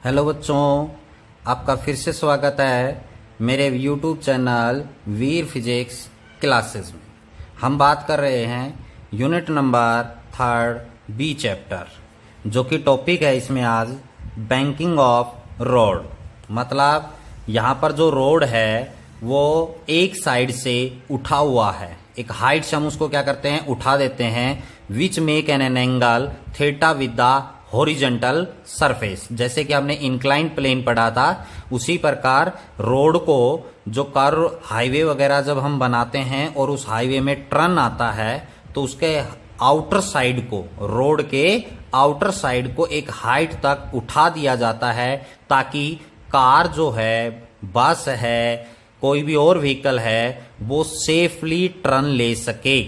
Hello बच्चों, आपका फिर से स्वागत है मेरे YouTube चैनल वीर फिजिक्स क्लासेस में। हम बात कर रहे हैं यूनिट नंबर 3 बी चैप्टर, जो कि टॉपिक है इसमें आज बैंकिंग ऑफ रोड। मतलब यहाँ पर जो रोड है वो एक साइड से उठा हुआ है, एक हाइट से हम उसको क्या करते हैं, उठा देते हैं, which make an angle theta with the horizontal surface. जैसे कि हमने इंक्लाइंड प्लेन पढ़ा था, उसी प्रकार रोड को जो कर्व हाईवे वगैरह जब हम बनाते हैं और उस हाईवे में टर्न आता है तो उसके आउटर साइड को, रोड के आउटर साइड को एक हाइट तक उठा दिया जाता है ताकि कार जो है, बस है, कोई भी और व्हीकल है, वो सेफली टर्न ले सके।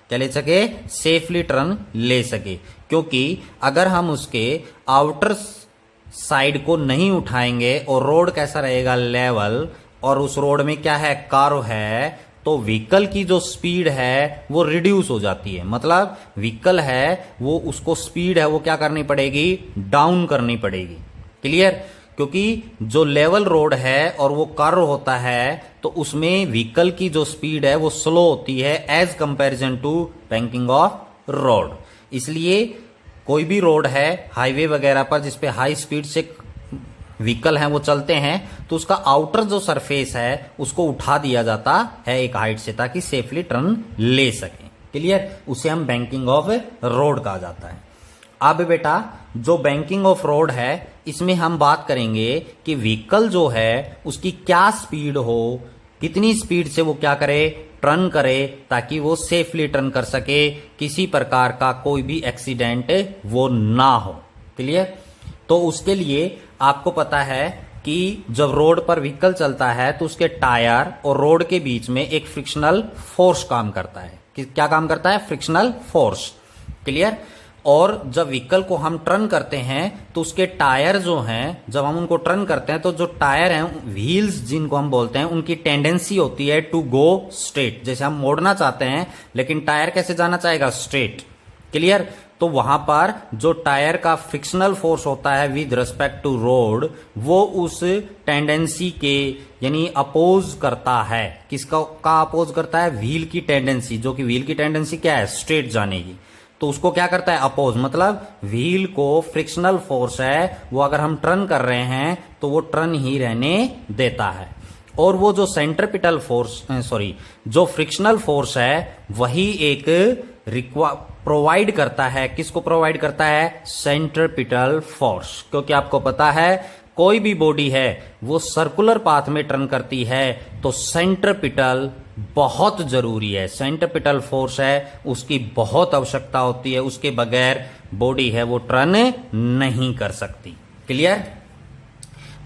क्या ले सके? सेफली टर्न ले सके। क्योंकि अगर हम उसके आउटर साइड को नहीं उठाएंगे और रोड कैसा रहेगा, लेवल, और उस रोड में क्या है, कर्व है, तो व्हीकल की जो स्पीड है वो रिड्यूस हो जाती है। मतलब व्हीकल है वो, उसको स्पीड है वो क्या करनी पड़ेगी, डाउन करनी पड़ेगी। क्लियर? क्योंकि जो लेवल रोड है और वो कर्व होता है तो उसमें व्हीकल की जो स्पीड है वो स्लो होती है as comparison to banking of road. इसलिए कोई भी रोड है हाईवे वगैरह पर जिसपे हाई स्पीड से व्हीकल हैं वो चलते हैं, तो उसका आउटर जो सरफेस है उसको उठा दिया जाता है एक हाइट से ताकि सेफली टर्न ले सके। क्लियर? उसे हम बैंकिंग ऑफ रोड कहा जाता है। अब बेटा जो बैंकिंग ऑफ रोड है इसमें हम बात करेंगे कि व्हीकल जो है उसकी क्या स्पीड हो, कितनी स्पीड से वो क्या करे, टर्न करे, ताकि वो सेफली टर्न कर सके, किसी प्रकार का कोई भी एक्सीडेंट वो ना हो। क्लियर? तो उसके लिए आपको पता है कि जब रोड पर व्हीकल चलता है तो उसके टायर और रोड के बीच में एक फ्रिक्शनल फोर्स काम करता है। क्या काम करता है? Frictional force. क्लियर? और जब व्हीकल को हम टर्न करते हैं तो उसके टायर जो हैं, जब हम उनको टर्न करते हैं तो जो टायर हैं, व्हील्स जिनको हम बोलते हैं, उनकी टेंडेंसी होती है टू गो स्ट्रेट। जैसे हम मोड़ना चाहते हैं लेकिन टायर कैसे जाना चाहेगा? स्ट्रेट। क्लियर? तो वहां पर जो टायर का फ्रिक्शनल फोर्स होता है विद रिस्पेक्ट टू रोड, वो उस टेंडेंसी के यानी अपोज करता है। किसका का अपोज करता है? व्हील की टेंडेंसी। जो कि व्हील की टेंडेंसी क्या है? स्ट्रेट जाने की। तो उसको क्या करता है? अपोज। मतलब व्हील को फ्रिक्शनल फोर्स है वो अगर हम टर्न कर रहे हैं तो वो टर्न ही रहने देता है। और वो जो सेंट्रिपिटल फोर्स, जो फ्रिक्शनल फोर्स है वही एक प्रोवाइड करता है। किसको प्रोवाइड करता है? Centripetal force. क्योंकि आपको पता है कोई भी बॉडी है वो सर्कुलर पाथ में टर्न करती है तो सेंट्रिपिटल बहुत जरूरी है। सेंट्रिपिटल फोर्स है उसकी बहुत आवश्यकता होती है, उसके बगैर बॉडी है वो टर्न नहीं कर सकती। क्लियर?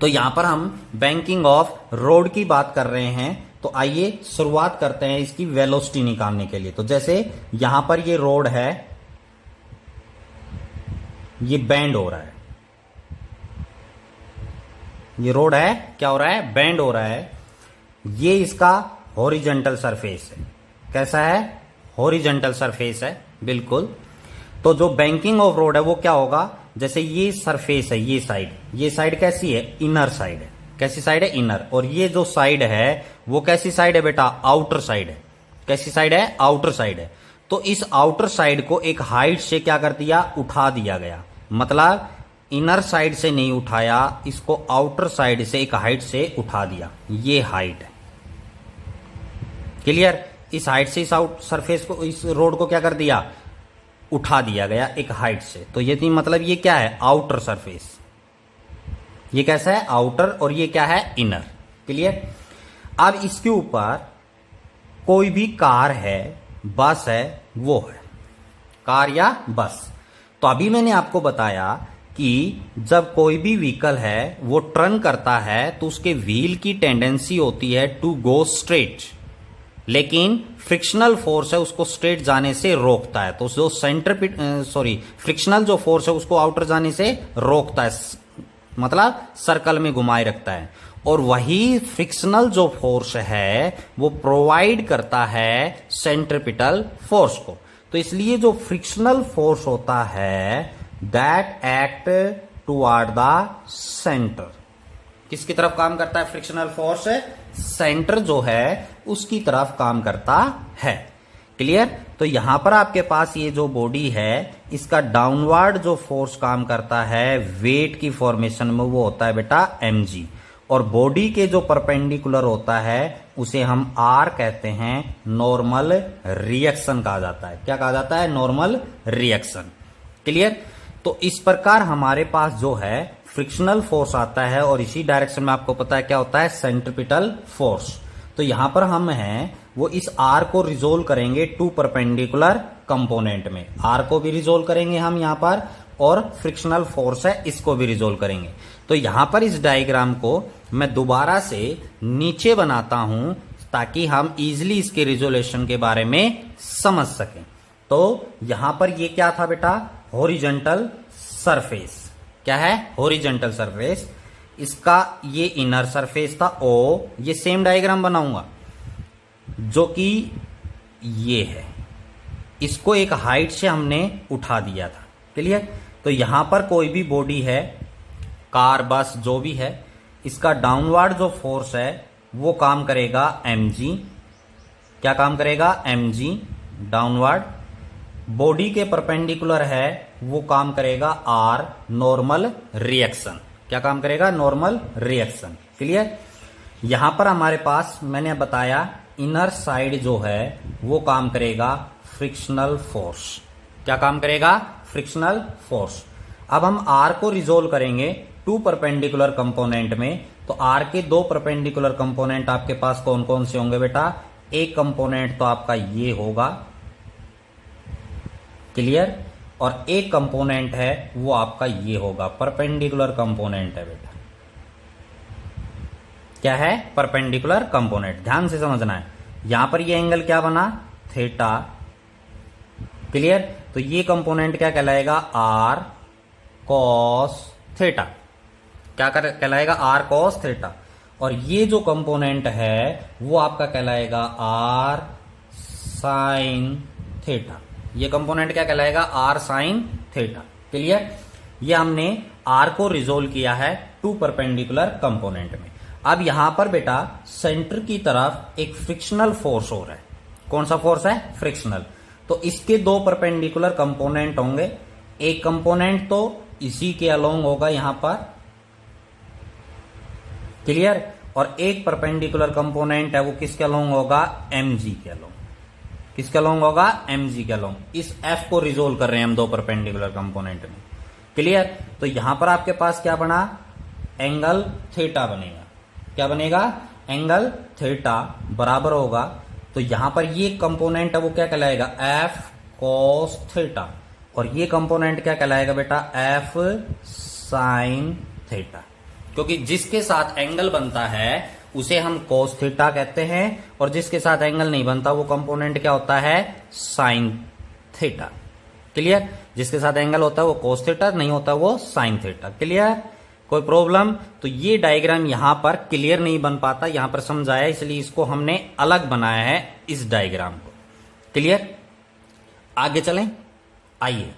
तो यहां पर हम बैंकिंग ऑफ रोड की बात कर रहे हैं, तो आइए शुरुआत करते हैं इसकी वेलोसिटी निकालने के लिए। तो जैसे यहां पर ये रोड है, ये बेंड हो रहा है, ये रोड है, क्या हो रहा है? बेंड हो रहा है। ये इसका हॉरिजॉन्टल सरफेस है। कैसा है? हॉरिजॉन्टल सरफेस है, बिल्कुल। तो जो बैंकिंग ऑफ रोड है वो क्या होगा? जैसे ये सरफेस है, ये साइड कैसी है? इनर साइड है। कैसी साइड है? इनर। और ये जो साइड है वो कैसी साइड है बेटा? आउटर साइड है। कैसी साइड है? आउटर साइड है। तो इस आउटर साइड को एक हाइट से क्या कर दिया? उठा दिया गया। मतलब इनर साइड से नहीं उठाया, इसको आउटर साइड से एक हाइट से उठा दिया। ये हाइट है। क्लियर? इस हाइट से इस आउट सरफेस को, इस रोड को क्या कर दिया? उठा दिया गया एक हाइट से। तो ये नहीं, मतलब ये क्या है? Outer surface. ये कैसा है? आउटर। और ये क्या है? इनर। क्लियर? अब इसके ऊपर कोई भी कार है, बस है, वो है कार या बस। तो अभी मैंने आपको बताया कि जब कोई भी व्हीकल है वो टर्न करता है तो उसके व्हील की टेंडेंसी होती है टू गो स्ट्रेट, लेकिन फ्रिक्शनल फोर्स है उसको स्ट्रेट जाने से रोकता है। तो जो फ्रिक्शनल जो फोर्स है उसको आउटर जाने से रोकता है, मतलब सर्कल में घुमाए रखता है। और वही फ्रिक्शनल जो फोर्स है वो प्रोवाइड करता है सेंट्रिपिटल फोर्स को। तो इसलिए जो फ्रिक्शनल फोर्स होता है that act toward the centre. किसकी तरफ काम करता है फ्रिक्शनल फोर्स? सेंटर जो है उसकी तरफ काम करता है। क्लियर? तो यहां पर आपके पास ये जो बॉडी है इसका डाउनवर्ड जो फोर्स काम करता है वेट की फॉर्मेशन में वो होता है बेटा mg, और बॉडी के जो परपेंडिकुलर होता है उसे हम R कहते हैं, नॉर्मल रिएक्शन कहा जाता है। क्या कहा जाता है? Normal reaction. क्लियर? तो इस प्रकार हमारे पास जो है फ्रिक्शनल फोर्स आता है और इसी डायरेक्शन में आपको पता है क्या होता है? Centripetal force. तो यहां पर हम हैं वो इस R को रिजोल्व करेंगे टू परपेंडिकुलर कंपोनेंट में। R को भी रिजोल्व करेंगे हम यहां पर, और फ्रिक्शनल फोर्स है इसको भी रिजोल्व करेंगे। तो यहां पर इस डायग्राम को मैं दोबारा से नीचे बनाता हूं ताकि हम इजिली इसके रिजोल्यूशन के बारे में समझ सकें। तो यहां पर ये क्या था बेटा? Horizontal surface. क्या है? Horizontal surface. इसका ये इनर सरफेस था O। ये सेम डायग्राम बनाऊंगा जो कि ये है, इसको एक हाइट से हमने उठा दिया था। क्लियर? तो यहां पर कोई भी बॉडी है, कार, बस, जो भी है, इसका डाउनवर्ड जो फोर्स है वो काम करेगा mg। क्या काम करेगा? mg downward. बॉडी के परपेंडिकुलर है वो काम करेगा R, नॉर्मल रिएक्शन। क्या काम करेगा? Normal reaction. क्लियर? यहां पर हमारे पास मैंने बताया इनर साइड जो है वो काम करेगा फ्रिक्शनल फोर्स। क्या काम करेगा? Frictional force. अब हम R को रिजोल्व करेंगे टू परपेंडिकुलर कंपोनेंट में। तो R के दो परपेंडिकुलर कंपोनेंट आपके पास कौन कौन से होंगे बेटा? एक कंपोनेंट तो आपका ये होगा, क्लियर, और एक कंपोनेंट है वो आपका ये होगा, परपेंडिकुलर कंपोनेंट है बेटा। क्या है? Perpendicular component. ध्यान से समझना है। यहां पर ये एंगल क्या बना? थीटा। क्लियर? तो ये कंपोनेंट क्या कहलाएगा? R cos theta. क्या कहलाएगा? R cos theta. और ये जो कंपोनेंट है वो आपका कहलाएगा R sin थीटा। ये कंपोनेंट क्या कहलाएगा? R sin theta. क्लियर? ये हमने R को रिजोल्व किया है टू परपेंडिकुलर कंपोनेंट में। अब यहां पर बेटा सेंटर की तरफ एक फ्रिक्शनल फोर्स हो रहा है। कौन सा फोर्स है? फ्रिक्शनल। तो इसके दो परपेंडिकुलर कंपोनेंट होंगे। एक कंपोनेंट तो इसी के अलोंग होगा यहां पर, क्लियर, और एक परपेंडिकुलर कंपोनेंट है वो किसके अलोंग होगा? mg के अलोंग। किसके अलोंग होगा? mg के अलोंग। इस f को रिजोल्व कर रहे हैं हम दो परपेंडिकुलर कंपोनेंट में। क्लियर? तो यहां पर आपके पास क्या बना? एंगल थीटा बनेगा। क्या बनेगा? एंगल थीटा बराबर होगा। तो यहां पर ये कंपोनेंट है वो क्या कहलाएगा? f cos theta. और ये कंपोनेंट क्या कहलाएगा बेटा? f sin theta. क्योंकि जिसके साथ एंगल बनता है उसे हम cos थीटा कहते हैं, और जिसके साथ एंगल नहीं बनता वो कंपोनेंट क्या होता है? sin theta. क्लियर? जिसके साथ एंगल होता है वो cos थीटा, नहीं होता वो sin थीटा। क्लियर? कोई प्रॉब्लम? तो ये डायग्राम यहां पर क्लियर नहीं बन पाता, यहां पर समझाया, इसलिए इसको हमने अलग बनाया है इस डायग्राम को। क्लियर? आगे चलें। आइए,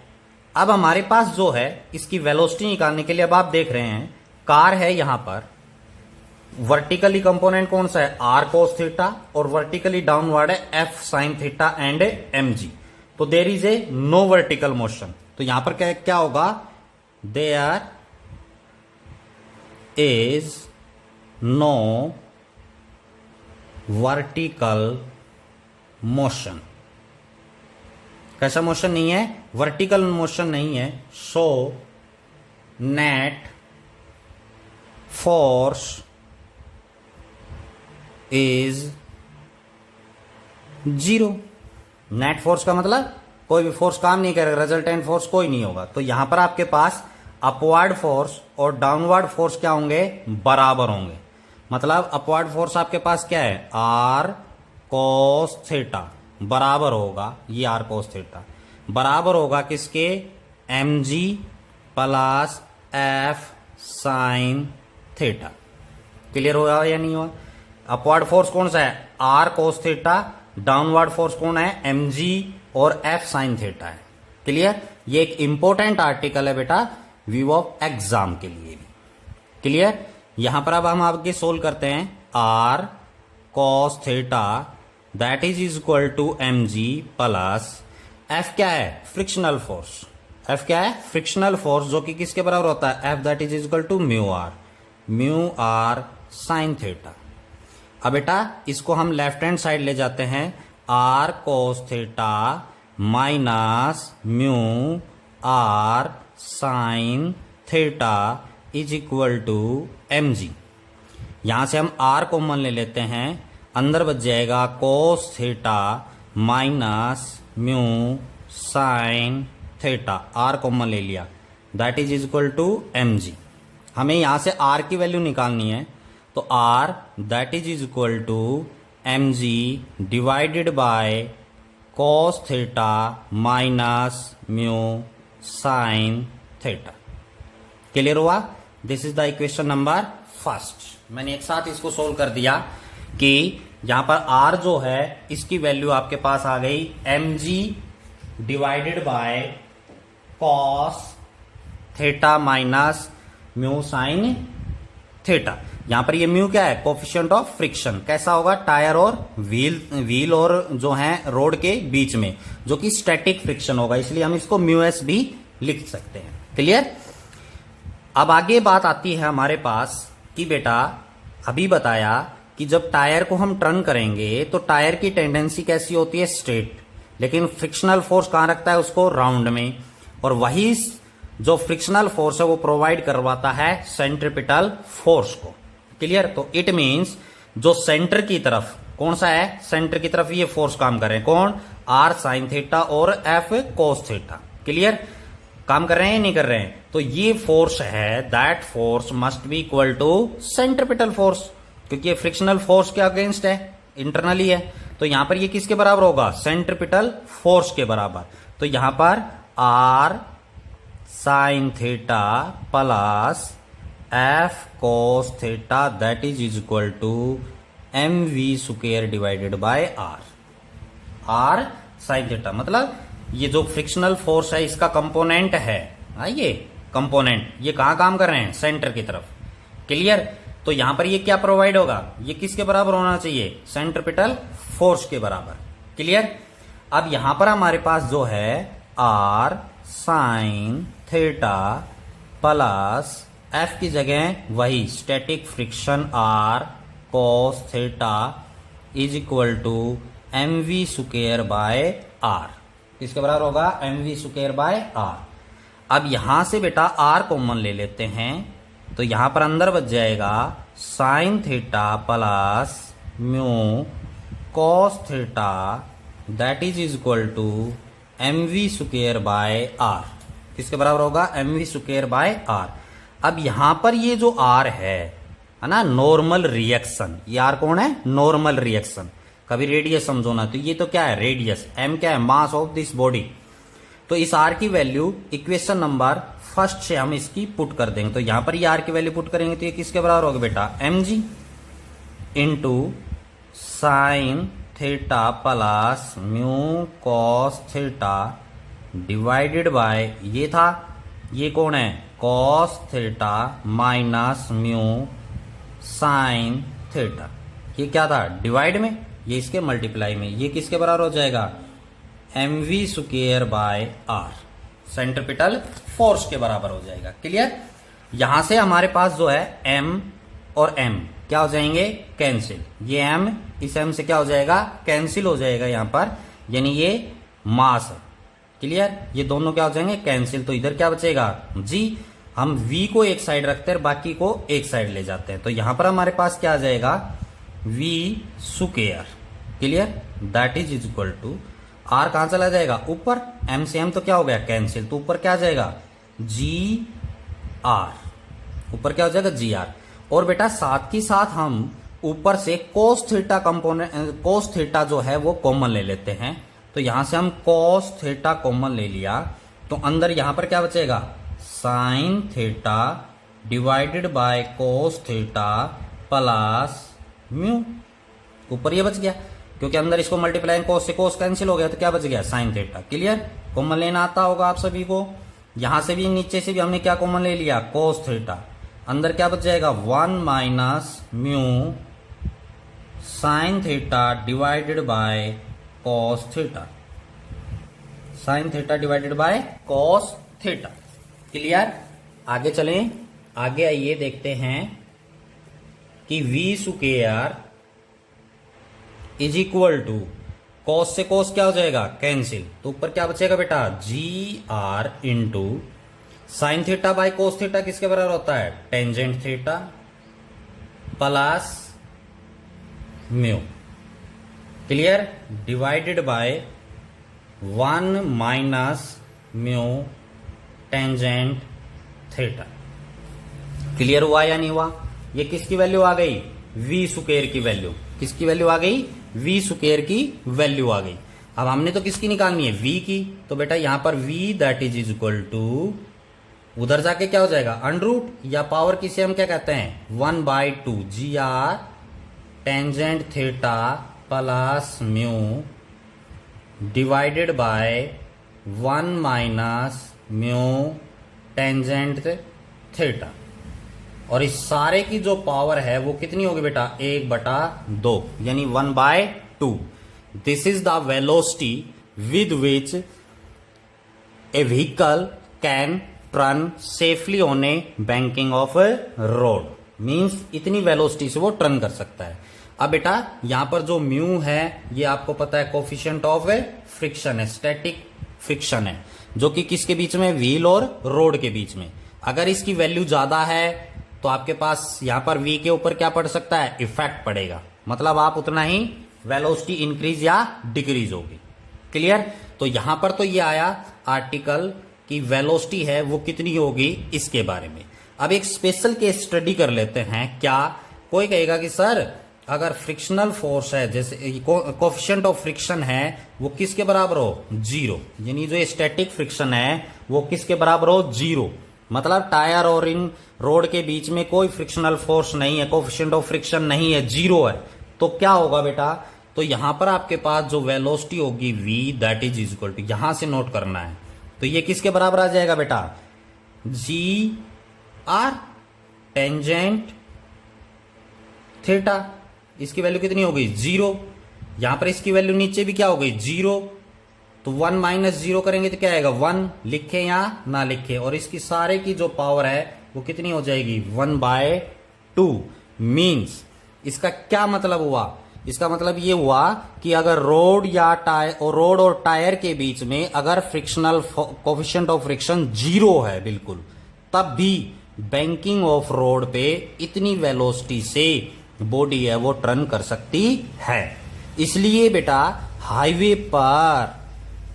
अब हमारे पास जो है इसकी वेलोसिटी निकालने के लिए, अब आप देख रहे हैं कार है यहां पर, वर्टिकली कंपोनेंट कौन सा है? R cos थीटा, और वर्टिकली डाउनवर्ड है F sin theta and mg। तो there is a no vertical motion. तो यहां पर क्या होगा? There is no vertical motion. कैसा मोशन नहीं है? वर्टिकल मोशन नहीं है। So net force is 0। Net force का मतलब कोई भी फोर्स काम नहीं करेगा, रिजल्टेंट फोर्स कोई नहीं होगा। तो यहां पर आपके पास अपवर्ड फोर्स और डाउनवर्ड फोर्स क्या होंगे? बराबर होंगे। मतलब अपवर्ड फोर्स आपके पास क्या है? R cos थीटा बराबर होगा, ये R cos थीटा बराबर होगा किसके? mg plus F sin theta. Clear हुआ या नहीं हुआ? अपवर्ड फोर्स कौन सा है? R cos theta. Downward force कौन है? mg और F sin थीटा है। क्लियर? ये एक इंपॉर्टेंट आर्टिकल है बेटा व्यू ऑफ एग्जाम के लिए भी। क्लियर। यहां पर अब हम आगे सोल्व करते हैं। R cos theta that is equal to mg plus F क्या है, फ्रिक्शनल फोर्स। एफ क्या है, फ्रिक्शनल फोर्स, जो कि किसके बराबर होता है, F that is equal to mu R sine theta. अब बेटा इसको हम लेफ्ट हैंड साइड ले जाते हैं। R cos theta minus mu R sine theta is equal to mg। यहां से हम आर कॉमन ले लेते हैं, अंदर बच जाएगा cos theta minus mu sine theta. R common ले लिया, that is equal to mg। हमें यहां से आर की वैल्यू निकालनी है, तो R that is equal to mg divided by cos theta minus mu sine theta. Clear हुआ। This is the equation number first. मैंने एक साथ इसको सोल्व कर दिया कि यहां पर आर जो है इसकी वैल्यू आपके पास आ गई mg divided by cos theta minus mu sine theta. यहां पर ये म्यू क्या है, कोफिशिएंट ऑफ फ्रिक्शन। कैसा होगा, टायर और व्हील और जो है रोड के बीच में, जो कि स्टैटिक फ्रिक्शन होगा, इसलिए हम इसको म्यू एस भी लिख सकते हैं। क्लियर। अब आगे बात आती है हमारे पास कि बेटा अभी बताया कि जब टायर को हम टर्न करेंगे तो टायर की टेंडेंसी कैसी होती है, स्ट्रेट, लेकिन फ्रिक्शनल फोर्स कहां रखता है उसको, राउंड में। और वही जो फ्रिक्शनल फोर्स है वो प्रोवाइड करवाता है सेंट्रिपिटल फोर्स को। क्लियर। तो इट मींस जो सेंटर की तरफ, कौन सा है, सेंटर की तरफ ये फोर्स काम कर रहे हैं, कौन, आर साइन थीटा और एफ कोस थीटा। क्लियर। काम कर रहे हैं या नहीं कर रहे हैं। तो ये फोर्स है, that force must be equal to centripetal force, क्योंकि ये फ्रिक्शनल फोर्स के अगेंस्ट है, इंटरनली है। तो यहां पर ये किसके बराबर होगा, सेंट्रिपिटल फोर्स के बराबर। तो यहां पर R sine theta plus F cos theta that is equal to mv square divided by R sine theta. मतलब ये जो फ्रिक्शनल फोर्स है इसका कंपोनेंट है, ये कंपोनेंट, ये कहां काम कर रहे हैं, सेंटर की तरफ। क्लियर। तो यहां पर ये क्या प्रोवाइड होगा, ये किसके बराबर होना चाहिए, सेंट्रिपिटल फोर्स के बराबर। क्लियर। अब यहां पर हमारे पास जो है R sine theta plus F की जगह वही static friction R cos theta is equal to mv square by R. किसके बराबर होगा, mv स्क्वायर बाय आर। अब यहां से बेटा आर कॉमन ले लेते हैं, तो यहां पर अंदर बच जाएगा sine theta plus mu cos theta that is equal to mv square by R. किसके बराबर होगा, mv स्क्वायर बाय आर। अब यहां पर ये जो आर है ना, नॉर्मल रिएक्शन, ये आर कौन है, नॉर्मल रिएक्शन। कभी रेडियस समझो ना, तो ये तो क्या है, रेडियस, m क्या है, मास ऑफ दिस बॉडी। तो इस आर की वैल्यू इक्वेशन नंबर फर्स्ट से हम इसकी पुट कर देंगे। तो यहां पर ये आर की वैल्यू पुट करेंगे तो ये किसके बराबर होगा बेटा, mg into sine theta plus mu cos theta divided bye, ये था, ये कौन है, cos theta minus mu sine theta. ये क्या था, डिवाइड में, ये इसके मल्टीप्लाई में, ये किसके बराबर हो जाएगा, mv square by R, centripetal force के बराबर हो जाएगा। क्लियर। यहां से हमारे पास जो है m और m क्या हो जाएंगे, कैंसिल। ये m इस m से क्या हो जाएगा, कैंसिल हो जाएगा यहां पर, यानी ये मास है। क्लियर। ये दोनों क्या हो जाएंगे, कैंसिल। तो इधर क्या बचेगा, g। हम v को एक साइड रखते हैं, बाकी को एक साइड ले जाते हैं। तो यहां पर हमारे पास क्या आ जाएगा, v square. Clear. That is equal to r कहां चला जाएगा, ऊपर, m से m तो क्या हो गया, कैंसिल। तो ऊपर क्या आ जाएगा, जी आर, ऊपर क्या हो जाएगा, जी आर। और बेटा साथ ही साथ हम ऊपर से cos theta component, cos theta जो है वो कॉमन ले लेते हैं। तो यहां से हम कोस थीटा कॉमन ले लिया, तो अंदर यहां पर क्या बचेगा, sign theta divided bye cos theta plus mu. ऊपर ये बच गया, क्योंकि अंदर इसको मल्टीप्लाई कोस से कोस कैंसिल हो गया, तो क्या बच गया, साइन थीटा। क्लियर। कॉमन लेना आता होगा आप सभी को। यहां से भी नीचे से भी हमने क्या कॉमन ले लिया, कोस थीटा। अंदर क्या बच जाएगा, 1 minus mu sine theta divided by cos theta, sine theta divided by cos theta. Clear. आगे चलें, आगे आइए देखते हैं कि v square is equal to cos से कॉस क्या हो जाएगा, कैंसिल, तो ऊपर क्या बचेगा बेटा, g r into sine theta by cos theta किसके बराबर होता है, tangent theta plus mu. Clear. Divided by 1 minus mu tangent theta. Clear हुआ या नहीं हुआ। ये किसकी वैल्यू आ गई, v स्क्वायर की वैल्यू। किसकी वैल्यू आ गई, v स्क्वायर की वैल्यू आ गई। अब हमने तो किसकी निकालनी है, v की। तो बेटा यहां पर v that is equal to, उधर जाके क्या हो जाएगा, अंडरूट, या पावर किसे हम क्या कहते हैं, 1/2 g r tangent theta plus mu divided by 1 minus mu tangent theta. और इस सारे की जो पावर है वो कितनी होगी बेटा, 1/2 यानी 1/2। This is the velocity with which A vehicle can turn safely on A banking of A road. Means इतनी वेलोसिटी से वो टर्न कर सकता है। अब बेटा यहां पर जो म्यू है ये आपको पता है कोफिशिएंट ऑफ ए फ्रिक्शन है, स्टैटिक फ्रिक्शन है, जो कि किसके बीच में, व्हील और रोड के बीच में। अगर इसकी वैल्यू ज्यादा है तो आपके पास यहां पर v के ऊपर क्या पड़ सकता है, इफेक्ट पड़ेगा, मतलब आप उतना ही वेलोसिटी इंक्रीज या डिक्रीज होगी। क्लियर। तो यहां पर तो ये आया आर्टिकल की वेलोसिटी है वो कितनी होगी इसके बारे में। अब एक स्पेशल केस स्टडी कर लेते हैं। क्या कोई कहेगा कि सर अगर फ्रिक्शनल फोर्स है, जैसे कोफिशिएंट ऑफ फ्रिक्शन है वो किसके बराबर हो, 0, यानी जो स्टैटिक फ्रिक्शन है वो किसके बराबर हो, 0, मतलब टायर और इन रोड के बीच में कोई फ्रिक्शनल फोर्स नहीं है, कोफिशिएंट ऑफ फ्रिक्शन नहीं है, 0 है। तो क्या होगा बेटा, तो यहां पर आपके पास जो वेलोसिटी होगी v that is equal to, यहां से नोट करना है, तो ये किसके बराबर आ जाएगा बेटा, जी आर टेंजेंट थीटा। इसकी वैल्यू कितनी हो गई, 0। यहां पर इसकी वैल्यू नीचे भी क्या हो गई, 0, तो 1 माइनस 0 करेंगे तो क्या आएगा, 1, लिखे या ना लिखे। और इसकी सारे की जो पावर है वो कितनी हो जाएगी, 1/2। मींस इसका क्या मतलब हुआ, इसका मतलब ये हुआ कि अगर रोड या टायर और रोड और टायर के बीच में अगर फ्रिक्शनल कोफिशिएंट ऑफ फ्रिक्शन 0 है बिल्कुल, तब भी बैंकिंग ऑफ रोड पे इतनी वेलोसिटी से बॉडी है वो टर्न कर सकती है। इसलिए बेटा हाईवे पर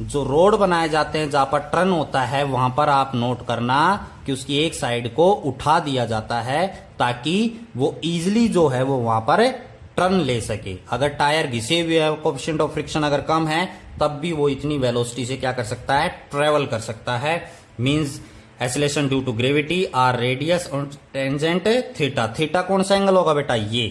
जो रोड बनाए जाते हैं जहां पर टर्न होता है वहां पर आप नोट करना कि उसकी एक साइड को उठा दिया जाता है ताकि वो इजीली जो है वो वहां पर टर्न ले सके। अगर टायर घिसे हुए है, कोफिशिएंट ऑफ फ्रिक्शन अगर कम है, तब भी वो इतनी वेलोसिटी से क्या कर सकता है, ट्रेवल कर सकता है। Means acceleration due to gravity R radius और टेंजेंट थीटा। थीटा कौन सा एंगल होगा बेटा, ये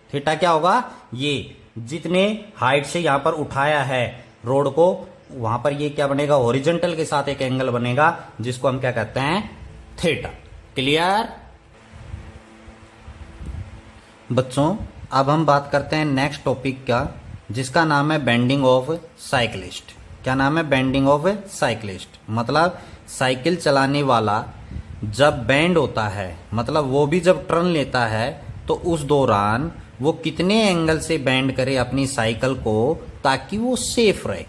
थीटा क्या होगा, ये जितने हाइट से यहां पर उठाया है रोड को वहां पर ये क्या बनेगा, हॉरिजॉन्टल के साथ एक एंगल बनेगा जिसको हम क्या कहते हैं, थीटा। क्लियर बच्चों। अब हम बात करते हैं नेक्स्ट टॉपिक का, जिसका नाम है बेंडिंग ऑफ साइकिलिस्ट। क्या नाम है, बेंडिंग ऑफ साइकिलिस्ट। मतलब साइकिल चलाने वाला जब बेंड होता है, मतलब वो भी जब टर्न लेता है, तो उस दौरान वो कितने एंगल से बेंड करे अपनी साइकिल को ताकि वो सेफ रहे,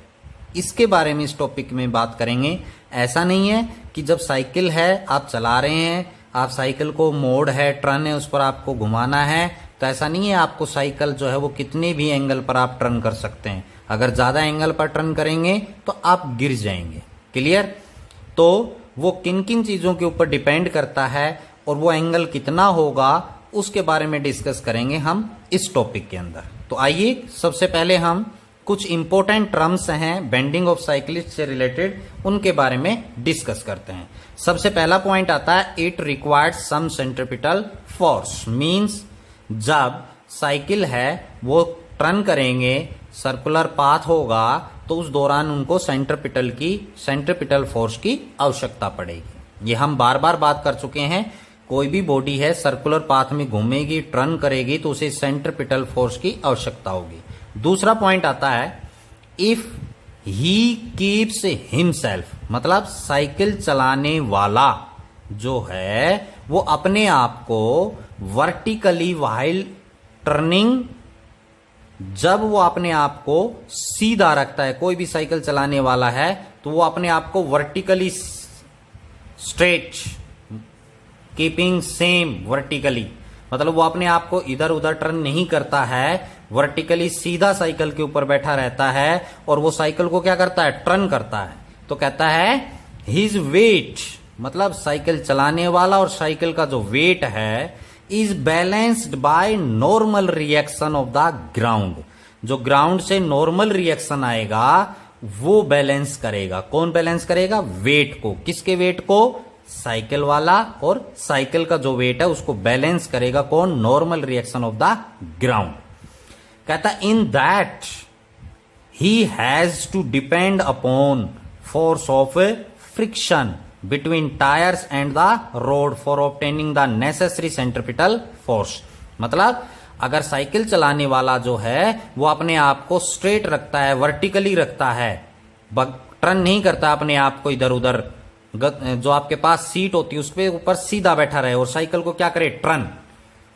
इसके बारे में इस टॉपिक में बात करेंगे। ऐसा नहीं है कि जब साइकिल है आप चला रहे हैं, आप साइकिल को मोड़ है, टर्न है, उस पर आपको घुमाना है, तो ऐसा नहीं है आपको साइकिल जो है वो कितने भी एंगल पर आप टर्न कर सकते हैं। अगर ज्यादा एंगल पर टर्न करेंगे तो आप गिर जाएंगे। क्लियर। तो वो किन किन चीजों के ऊपर डिपेंड करता है और वो एंगल कितना होगा उसके बारे में डिस्कस करेंगे हम इस टॉपिक के अंदर। तो आइए सबसे पहले हम कुछ इंपॉर्टेंट टर्म्स हैं बेंडिंग ऑफ साइकिलिस्ट से रिलेटेड, उनके बारे में डिस्कस करते हैं। सबसे पहला पॉइंट आता है, it required some centripetal force. Means जब साइकिल है वो टर्न करेंगे, सर्कुलर पाथ होगा, तो उस दौरान उनको सेंट्रिपिटल फोर्स की आवश्यकता पड़ेगी। ये हम बार बार बात कर चुके हैं, कोई भी बॉडी है सर्कुलर पाथ में घूमेगी, टर्न करेगी, तो उसे सेंट्रिपिटल फोर्स की आवश्यकता होगी। दूसरा पॉइंट आता है, इफ ही कीप्स हिमसेल्फ, मतलब साइकिल चलाने वाला जो है वो अपने आप को वर्टिकली व्हाइल टर्निंग, जब वो अपने आप को सीधा रखता है, कोई भी साइकिल चलाने वाला है तो वो अपने आप को vertically straight, keeping same vertically, मतलब वो अपने आप को इधर उधर टर्न नहीं करता है, वर्टिकली सीधा साइकिल के ऊपर बैठा रहता है और वो साइकिल को क्या करता है, टर्न करता है। तो कहता है हिज वेट, मतलब साइकिल चलाने वाला और साइकिल का जो वेट है, is balanced by normal reaction of the ground, जो ग्राउंड से नॉर्मल रिएक्शन आएगा वो बैलेंस करेगा। कौन बैलेंस करेगा? वेट को। किसके वेट को? साइकिल वाला, और साइकिल का जो वेट है उसको बैलेंस करेगा कौन? Normal reaction of the ground. कहता in that he has to depend upon force of friction between tyres and the road for obtaining the necessary centripetal force. मतलब अगर साइकिल चलाने वाला जो है वो अपने आप को स्ट्रेट रखता है, वर्टिकली रखता है, टर्न नहीं करता अपने आप को इधर उधर, जो आपके पास सीट होती है उसके ऊपर सीधा बैठा रहे और साइकिल को क्या करे? टर्न,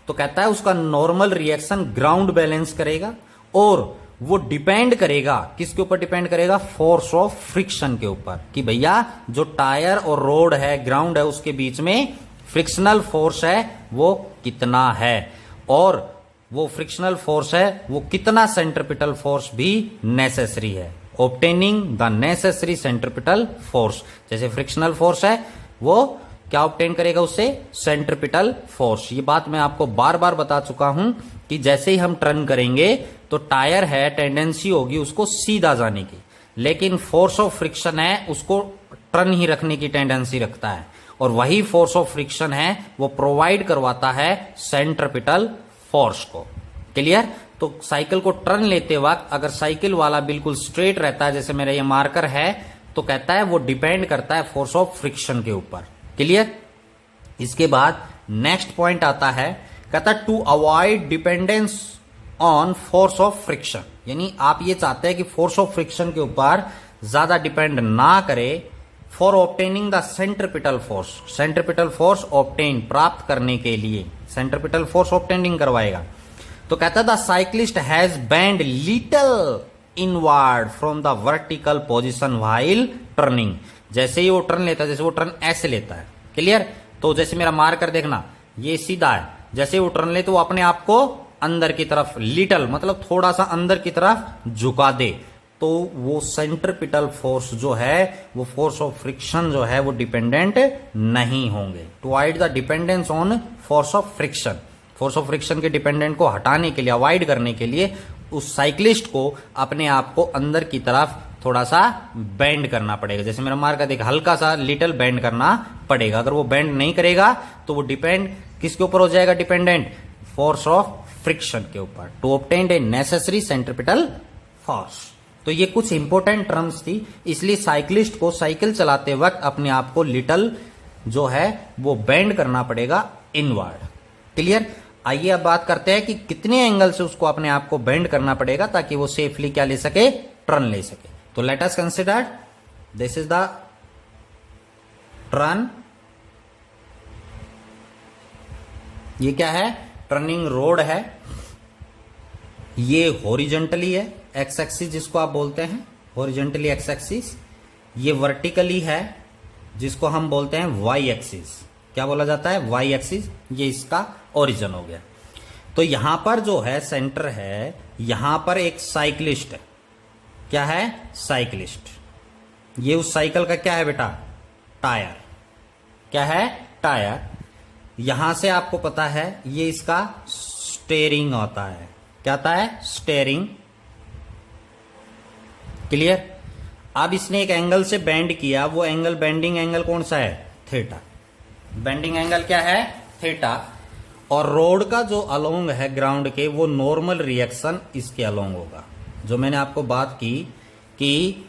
तो कहता है उसका नॉर्मल रिएक्शन ग्राउंड बैलेंस करेगा और वो डिपेंड करेगा, किसके ऊपर डिपेंड करेगा? फोर्स ऑफ फ्रिक्शन के ऊपर, कि भैया जो टायर और रोड है, ग्राउंड है, उसके बीच में फ्रिक्शनल फोर्स है वो कितना है, और वो फ्रिक्शनल फोर्स है वो कितना सेंट्रिपिटल फोर्स भी नेसेसरी है, obtaining the necessary centripetal force. जैसे फ्रिक्शनल फोर्स है वो क्या ऑब्टेन करेगा? उससे सेंट्रिपिटल फोर्स। ये बात मैं आपको बार बार बता चुका हूं कि जैसे ही हम टर्न करेंगे तो टायर है, टेंडेंसी होगी उसको सीधा जाने की, लेकिन फोर्स ऑफ फ्रिक्शन है उसको टर्न ही रखने की टेंडेंसी रखता है, और वही फोर्स ऑफ फ्रिक्शन है वो प्रोवाइड करवाता है सेंट्रिपिटल फोर्स को। क्लियर? तो साइकिल को टर्न लेते वक्त अगर साइकिल वाला बिल्कुल स्ट्रेट रहता है, जैसे मेरा ये मार्कर है, तो कहता है वो डिपेंड करता है फोर्स ऑफ फ्रिक्शन के ऊपर। क्लियर? इसके बाद नेक्स्ट पॉइंट आता है, कहता to avoid dependence on force of friction, यानी आप ये चाहते हैं कि फोर्स ऑफ फ्रिक्शन के ऊपर ज्यादा डिपेंड ना करे, for obtaining the centripetal force, centripetal force obtain, प्राप्त करने के लिए सेंट्रिपिटल फोर्स ऑब्टेनिंग करवाएगा। तो कहता the cyclist has bend little inward from the vertical position while turning. जैसे ही वो टर्न लेता है, जैसे वो टर्न ऐसे लेता है, क्लियर? तो जैसे मेरा मार्कर देखना, ये सीधा है, जैसे वो टर्न ले तो वो अपने आप को अंदर की तरफ, लिटिल मतलब थोड़ा सा अंदर की तरफ झुका दे, तो वो सेंट्रिपिटल फोर्स जो है, वो फोर्स ऑफ फ्रिक्शन जो है वो डिपेंडेंट नहीं होंगे। To avoid the dependence on force of friction, force of friction के डिपेंडेंट को हटाने के लिए, अवॉइड करने के लिए उस साइक्लिस्ट को अपने आप को अंदर की तरफ थोड़ा सा बेंड करना पड़ेगा। जैसे मेरा मार्कर देख, हल्का सा लिटिल बेंड करना पड़ेगा। अगर वो बेंड नहीं करेगा तो वो डिपेंड किसके ऊपर हो जाएगा? डिपेंडेंट फोर्स ऑफ फ्रिक्शन के ऊपर, to obtain a necessary centripetal force. तो ये कुछ इंपॉर्टेंट टर्म्स थी, इसलिए साइक्लिस्ट को साइकिल चलाते वक्त अपने आप को लिटिल जो है वो बेंड करना पड़ेगा इनवर्ड। क्लियर? आइए अब बात करते हैं कि कितने एंगल से उसको अपने आप को बेंड करना पड़ेगा ताकि वो सेफली क्या ले सके? टर्न ले सके। तो let us consider, this is the turn, ये क्या है? टर्निंग रोड है, ये हॉरिजॉन्टली है, एक्स एक्सिस जिसको आप बोलते हैं हॉरिजॉन्टली एक्स एक्सिस, ये वर्टिकली है जिसको हम बोलते हैं वाई एक्सिस। क्या बोला जाता है? Y axis. ये इसका ओरिजिन हो गया। तो यहां पर जो है सेंटर है, यहां पर एक साइक्लिस्ट है। क्या है? साइक्लिस्ट। ये उस साइकिल का क्या है बेटा? टायर। क्या है? टायर। यहां से आपको पता है ये इसका स्टेयरिंग होता है। क्या आता है? स्टेयरिंग। क्लियर? अब इसने एक एंगल से बेंड किया, वो एंगल, बेंडिंग एंगल कौन सा है? थीटा। बेंडिंग एंगल क्या है? थीटा। और रोड का जो अलोंग है ग्राउंड के, वो नॉर्मल रिएक्शन इसके अलोंग होगा। जो मैंने आपको बात की कि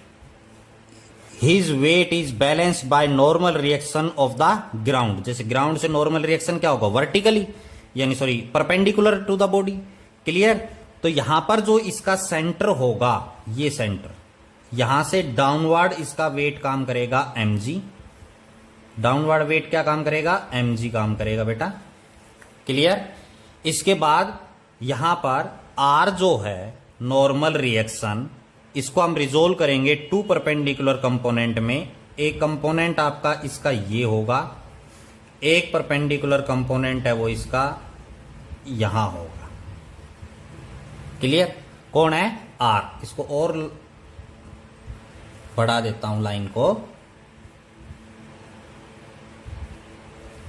his weight is balanced by normal reaction of the ground. जैसे ग्राउंड से नॉर्मल रिएक्शन क्या होगा, वर्टिकली, यानी sorry perpendicular to the body. Clear. तो यहां पर जो इसका सेंटर होगा, ये सेंटर, यहां से डाउनवर्ड इसका वेट काम करेगा mg। डाउनवर्ड वेट क्या काम करेगा, mg काम करेगा बेटा। क्लियर। इसके बाद यहां पर r जो है नॉर्मल रिएक्शन, इसको हम रिजोल्व करेंगे टू परपेंडिकुलर कंपोनेंट में। एक कंपोनेंट आपका इसका ये होगा, एक परपेंडिकुलर कंपोनेंट है वो इसका यहां होगा। क्लियर। कौन है, r। इसको और बढ़ा देता हूं लाइन को।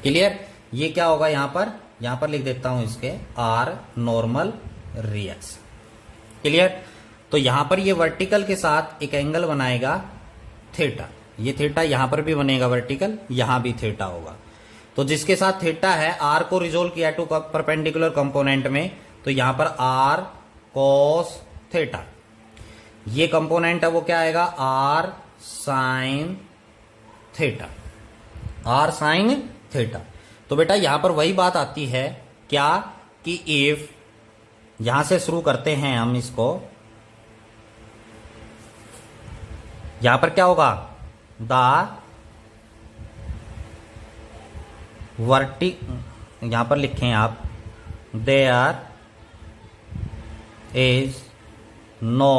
क्लियर। ये क्या होगा, यहां पर लिख देता हूं इसके r नॉर्मल रिएक्शन। क्लियर। तो यहां पर ये वर्टिकल के साथ एक एंगल बनाएगा थीटा। ये थीटा यहां पर भी बनेगा वर्टिकल, यहां भी थीटा होगा। तो जिसके साथ थीटा है, r को रिजोल्व किया टू परपेंडिकुलर कंपोनेंट में, तो यहां पर r cos थीटा। ये कंपोनेंट है वो क्या आएगा, r sin theta. r sin theta. तो बेटा यहां पर वही बात आती है क्या, कि इफ, यहां से शुरू करते हैं हम इसको, यहां पर क्या होगा, द यहां पर लिखें आप, there is no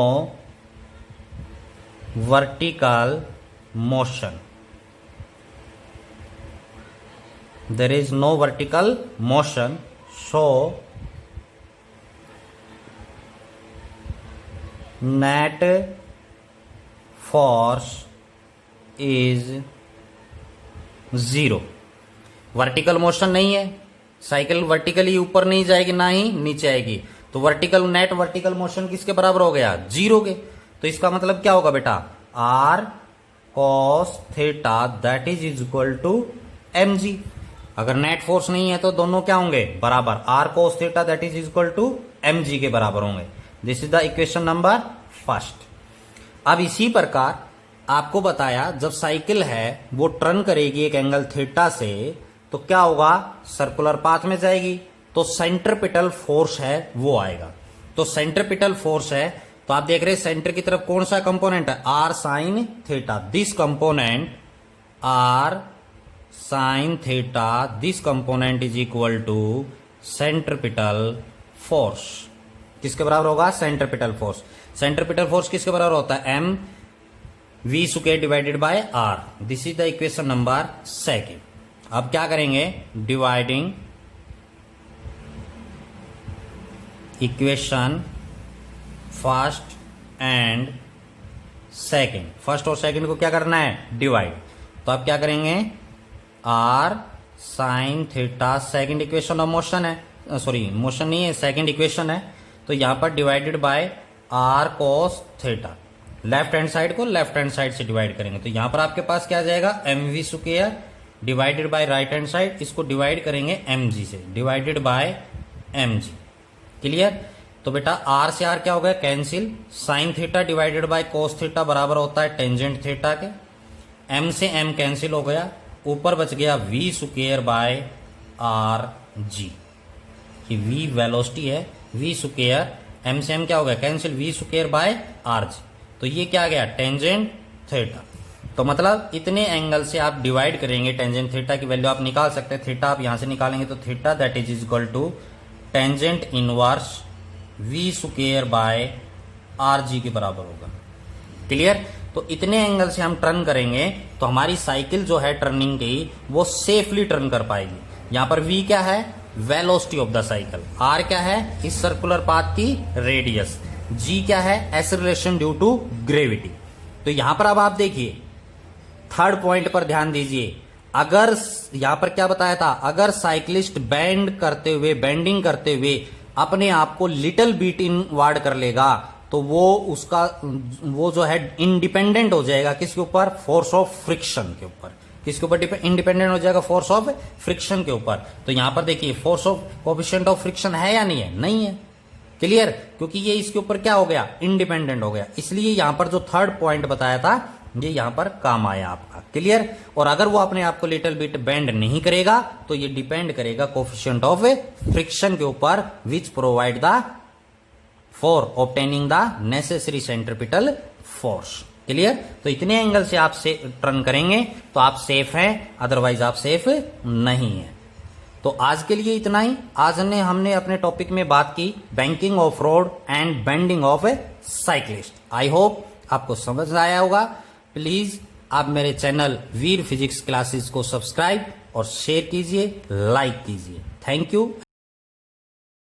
vertical motion. There is no vertical motion, so net force is 0। Vertical motion नहीं है, साइकिल वर्टिकली ऊपर नहीं जाएगी ना ही नीचे आएगी, तो वर्टिकल नेट वर्टिकल मोशन किसके बराबर हो गया, 0 के। तो इसका मतलब क्या होगा बेटा, r cos theta that is equal to mg। अगर नेट फोर्स नहीं है तो दोनों क्या होंगे, बराबर, r cos theta that is equal to mg के बराबर होंगे। This is the equation number first. अब इसी प्रकार आपको बताया, जब साइकिल है वो टर्न करेगी एक एंगल थीटा से, तो क्या होगा, सर्कुलर पाथ में जाएगी, तो सेंट्रिपिटल फोर्स है वो आएगा। तो सेंट्रिपिटल फोर्स है, तो आप देख रहे हैं सेंटर की तरफ कौन सा कंपोनेंट है, r sin theta. This component r sin theta, this component is equal to centripetal force. किसके बराबर होगा, सेंट्रिपिटल फोर्स। सेंट्रिपिटल फोर्स किसके बराबर होता है, m v square divided bye r। This is the equation number second. अब क्या करेंगे, dividing equation first and second. First और सेकेंड को क्या करना है, डिवाइड। तो आप क्या करेंगे, r sin theta, second equation of motion है, सॉरी मोशन नहीं है, सेकेंड इक्वेशन है, तो यहां पर divided by r cos theta. Left hand side को लेफ्ट हैंड साइड से डिवाइड करेंगे, तो यहां पर आपके पास क्या आ जाएगा, mv square divided bye right hand side, इसको डिवाइड करेंगे mg से, डिवाइडेड बाय mg। क्लियर। तो बेटा r से r क्या हो गया, cancel, sin theta divided bye cos theta बराबर होता है टेंजेंट थीटा के, m से m कैंसिल हो गया, ऊपर बच गया v स्क्वायर बाय आर जी। कि v वेलोसिटी है, v स्क्वायर, m से m क्या हो गया, cancel, v square by R जी। तो ये क्या आ गया, टेंजेंट थीटा। तो मतलब इतने एंगल से आप डिवाइड करेंगे, टेंजेंट थीटा की वैल्यू आप निकाल सकते हैं। थीटा आप यहां से निकालेंगे तो theta that is equal to tangent inverse v square by R g के बराबर होगा। क्लियर। तो इतने एंगल से हम टर्न करेंगे तो हमारी साइकिल जो है टर्निंग की वो सेफली टर्न कर पाएगी। यहां पर v क्या है, velocity of the cycle, r क्या है, इस सर्कुलर पाथ की रेडियस, g क्या है, एक्सेलरेशन ड्यू टू ग्रेविटी। तो यहां पर अब आप देखिए थर्ड पॉइंट पर ध्यान दीजिए। अगर यहां पर क्या बताया था, अगर साइकिलिस्ट बेंडिंग करते हुए अपने आप को लिटिल बीट इनवर्ड कर लेगा तो वो जो है इंडिपेंडेंट हो जाएगा किसके ऊपर, फोर्स ऑफ फ्रिक्शन के ऊपर। किसके ऊपर इंडिपेंडेंट हो जाएगा, फोर्स ऑफ फ्रिक्शन के ऊपर। तो यहां पर देखिए force of coefficient of friction है या नहीं है, नहीं है। क्लियर, क्योंकि ये इसके ऊपर क्या हो गया, इंडिपेंडेंट हो गया, इसलिए यहां पर जो थर्ड पॉइंट बताया था ये यहां पर काम आया आपका। क्लियर, और अगर वो अपने आप को लिटिल बिट बेंड नहीं करेगा तो ये डिपेंड करेगा कोफिशिएंट ऑफ फ्रिक्शन के ऊपर, which provide the for obtaining the necessary centripetal force. Clear, तो इतने एंगल से आप से टर्न करेंगे तो आप सेफ हैं, अदरवाइज आप सेफ नहीं है। तो आज के लिए इतना ही। आज हमने अपने टॉपिक में बात की banking of road and bending of A cyclist. I hope आपको समझ आया होगा। प्लीज आप मेरे चैनल वीर फिजिक्स क्लासेस को सब्सक्राइब और शेयर कीजिए, लाइक कीजिए। Thank you.